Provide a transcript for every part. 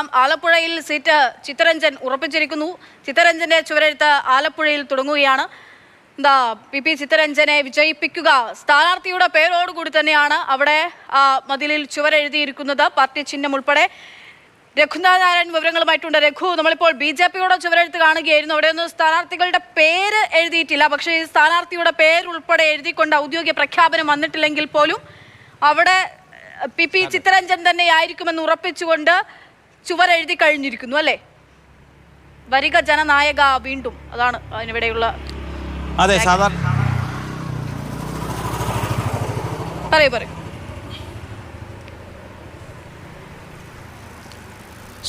പോകാം. ആലപ്പുഴയിൽ സീറ്റ് ചിത്തരഞ്ജൻ ഉറപ്പിച്ചിരിക്കുന്നു. ചിത്തരഞ്ജന്റെ ചുവരെഴുത്ത് ആലപ്പുഴയിൽ തുടങ്ങുകയാണ്. PP ചിത്തരഞ്ജനെ വിജയിപ്പിക്കുക, സ്ഥാനാർത്ഥിയുടെ പേരോടുകൂടി തന്നെയാണ് അവിടെ മതിലിൽ ചുവരെഴുതിയിരിക്കുന്നത്. പാർട്ടി ചിഹ്നം ഉൾപ്പെടെ. രഘുനാരായൺ വിവരങ്ങളുമായിട്ടുണ്ട്. രഘു, നമ്മളിപ്പോൾ BJPയുടെ ചുവരെഴുത്ത് കാണുകയായിരുന്നു. അവിടെയൊന്നും സ്ഥാനാർത്ഥികളുടെ പേര് എഴുതിയിട്ടില്ല. പക്ഷേ ഈ സ്ഥാനാർത്ഥിയുടെ പേരുൾപ്പെടെ എഴുതിക്കൊണ്ട് ഔദ്യോഗിക പ്രഖ്യാപനം വന്നിട്ടില്ലെങ്കിൽ പോലും അവിടെ PP ചിത്തരഞ്ജൻ തന്നെ ആയിരിക്കുമെന്ന് ഉറപ്പിച്ചുകൊണ്ട് ചുവരെഴുതി കഴിഞ്ഞിരിക്കുന്നു അല്ലേ? വരിക ജനനായക വീണ്ടും, അതാണ് അതിനിവിടെയുള്ള. അതെ, പറയൂ.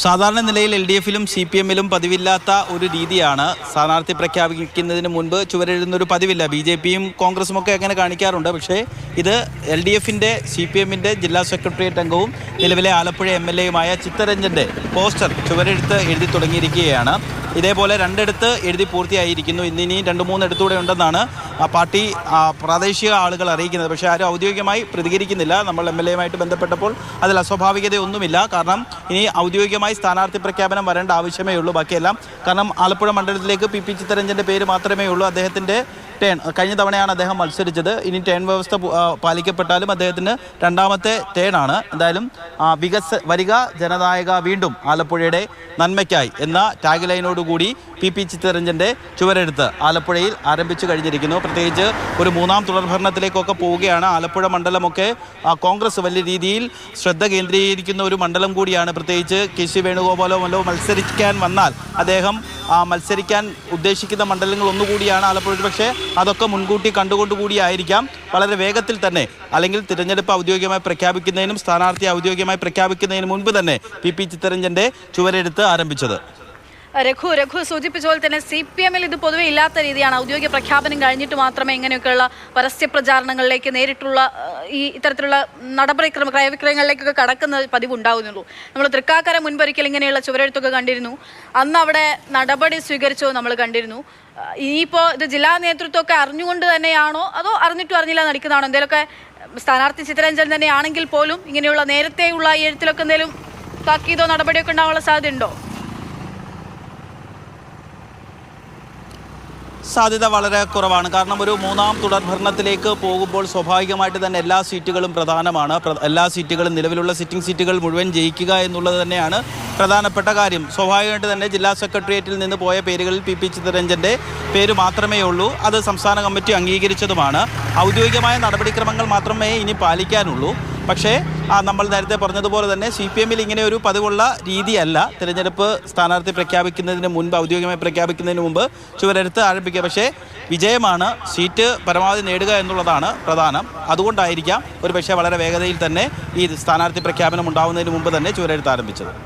സാധാരണ നിലയിൽ LDFിലും CPMലും പതിവില്ലാത്ത ഒരു രീതിയാണ്. സ്ഥാനാർത്ഥി പ്രഖ്യാപിക്കുന്നതിന് മുൻപ് ചുവരെഴുതുന്നൊരു പതിവില്ല. BJPയും കോൺഗ്രസും ഒക്കെ അങ്ങനെ കാണിക്കാറുണ്ട്. പക്ഷേ ഇത് LDFിൻ്റെ CPMൻ്റെ ജില്ലാ സെക്രട്ടേറിയറ്റ് അംഗവും നിലവിലെ ആലപ്പുഴ MLAയുമായ ചിത്തരഞ്ജൻ്റെ പോസ്റ്റർ ചുവരെഴുത്ത് എഴുതി തുടങ്ങിയിരിക്കുകയാണ്. ഇതേപോലെ 2 ഇടത്ത് എഴുതി പൂർത്തിയായിരിക്കുന്നു. ഇന്നിനി 2-3 ഇടത്തൂടെ ഉണ്ടെന്നാണ് പാർട്ടി പ്രാദേശിക ആളുകൾ അറിയിക്കുന്നത്. പക്ഷേ ആരും ഔദ്യോഗികമായി പ്രതികരിക്കുന്നില്ല. നമ്മൾ MLAയുമായിട്ട് ബന്ധപ്പെട്ടപ്പോൾ അതിൽ അസ്വാഭാവികതയൊന്നുമില്ല. കാരണം ഇനി ഔദ്യോഗികമായി സ്ഥാനാർത്ഥി പ്രഖ്യാപനം വരേണ്ട ആവശ്യമേ ഉള്ളൂ. ബാക്കിയെല്ലാം കാരണം ആലപ്പുഴ മണ്ഡലത്തിലേക്ക് PP ചിത്തരഞ്ജൻ്റെ പേര് മാത്രമേ ഉള്ളൂ. അദ്ദേഹത്തിൻ്റെ കഴിഞ്ഞ തവണയാണ് അദ്ദേഹം മത്സരിച്ചത്. ഇനി ടേൺ വ്യവസ്ഥ പാലിക്കപ്പെട്ടാലും അദ്ദേഹത്തിന് 2ാമത്തെ ടേണാണ്. എന്തായാലും വരിക ജനനായക വീണ്ടും ആലപ്പുഴയുടെ നന്മയ്ക്കായി എന്ന ടാഗ് ലൈനോടുകൂടി PP ചിത്തരഞ്ജൻ്റെ ചുവരെഴുത്ത് ആലപ്പുഴയിൽ ആരംഭിച്ചു കഴിഞ്ഞിരിക്കുന്നു. പ്രത്യേകിച്ച് ഒരു 3ാം തുടർഭരണത്തിലേക്കൊക്കെ പോവുകയാണ്. ആലപ്പുഴ മണ്ഡലമൊക്കെ കോൺഗ്രസ് വലിയ രീതിയിൽ ശ്രദ്ധ കേന്ദ്രീകരിക്കുന്ന ഒരു മണ്ഡലം കൂടിയാണ്. പ്രത്യേകിച്ച് KC വേണുഗോപാലോ മത്സരിക്കാൻ വന്നാൽ അദ്ദേഹം മത്സരിക്കാൻ ഉദ്ദേശിക്കുന്ന മണ്ഡലങ്ങൾ ഒന്നുകൂടിയാണ് ആലപ്പുഴ. പക്ഷേ അതൊക്കെ മുൻകൂട്ടി കണ്ടുകൊണ്ടുകൂടിയായിരിക്കാം വളരെ വേഗത്തിൽ തന്നെ, അല്ലെങ്കിൽ തിരഞ്ഞെടുപ്പ് ഔദ്യോഗികമായി പ്രഖ്യാപിക്കുന്നതിനും സ്ഥാനാർത്ഥി ഔദ്യോഗികമായി പ്രഖ്യാപിക്കുന്നതിന് മുൻപ് തന്നെ PP ചിത്തരഞ്ജൻ്റെ ചുവരെഴുത്ത് ആരംഭിച്ചത്. രഘു സൂചിപ്പിച്ച പോലെ തന്നെ CPMൽ ഇത് പൊതുവെ ഇല്ലാത്ത രീതിയാണ്. ഔദ്യോഗിക പ്രഖ്യാപനം കഴിഞ്ഞിട്ട് മാത്രമേ ഇങ്ങനെയൊക്കെയുള്ള പരസ്യ പ്രചാരണങ്ങളിലേക്ക് നേരിട്ടുള്ള ഈ ഇത്തരത്തിലുള്ള ക്രയവിക്രയങ്ങളിലേക്കൊക്കെ കടക്കുന്ന പതിവ് ഉണ്ടാകുന്നുള്ളൂ. നമ്മൾ തൃക്കാക്കര മുൻപൊരിക്കൽ ഇങ്ങനെയുള്ള ചുവരെഴുത്തൊക്കെ കണ്ടിരുന്നു. അന്ന് അവിടെ നടപടി സ്വീകരിച്ചോ നമ്മൾ കണ്ടിരുന്നു. ഇനിയിപ്പോൾ ഇത് ജില്ലാ നേതൃത്വമൊക്കെ അറിഞ്ഞുകൊണ്ട് തന്നെയാണോ അതോ അറിഞ്ഞിട്ടും അറിഞ്ഞില്ല നടിക്കുന്നതാണോ? എന്തെങ്കിലുമൊക്കെ സ്ഥാനാർത്ഥി ചിത്തരഞ്ജൻ തന്നെ ആണെങ്കിൽ പോലും ഇങ്ങനെയുള്ള നേരത്തെയുള്ള ഈ എഴുത്തിലൊക്കെ എന്തെങ്കിലും താക്കീതോ നടപടിയൊക്കെ ഉണ്ടാവാനുള്ള സാധ്യതയുണ്ടോ? സാധ്യത വളരെ കുറവാണ്. കാരണം ഒരു 3ാം തുടർഭരണത്തിലേക്ക് പോകുമ്പോൾ സ്വാഭാവികമായിട്ട് തന്നെ എല്ലാ സീറ്റുകളും പ്രധാനമാണ്. എല്ലാ സീറ്റുകളും നിലവിലുള്ള സിറ്റിംഗ് സീറ്റുകൾ മുഴുവൻ ജയിക്കുക എന്നുള്ളത് തന്നെയാണ് പ്രധാനപ്പെട്ട കാര്യം. സ്വാഭാവികമായിട്ട് തന്നെ ജില്ലാ സെക്രട്ടേറിയറ്റിൽ നിന്ന് പോയ പേരുകളിൽ PP ചിത്തരഞ്ജൻ്റെ പേര് മാത്രമേ ഉള്ളൂ. അത് സംസ്ഥാന കമ്മിറ്റി അംഗീകരിച്ചതുമാണ്. ഔദ്യോഗികമായ നടപടിക്രമങ്ങൾ മാത്രമേ ഇനി പാലിക്കാനുള്ളൂ. പക്ഷേ നമ്മൾ നേരത്തെ പറഞ്ഞതുപോലെ തന്നെ CPMൽ ഇങ്ങനെ ഒരു പതിവുള്ള രീതിയല്ല. തിരഞ്ഞെടുപ്പ് സ്ഥാനാർത്ഥി പ്രഖ്യാപിക്കുന്നതിന് മുൻപ്, ഔദ്യോഗികമായി പ്രഖ്യാപിക്കുന്നതിന് മുമ്പ് ചുവരെഴുത്ത് ആരംഭിക്കുക. പക്ഷേ വിജയമാണ്, സീറ്റ് പരമാവധി നേടുക എന്നുള്ളതാണ് പ്രധാനം. അതുകൊണ്ടായിരിക്കാം ഒരു പക്ഷേ വളരെ വേഗതയിൽ തന്നെ ഈ സ്ഥാനാർത്ഥി പ്രഖ്യാപനം ഉണ്ടാവുന്നതിന് മുമ്പ് തന്നെ ചുവരെഴുത്ത് ആരംഭിച്ചത്.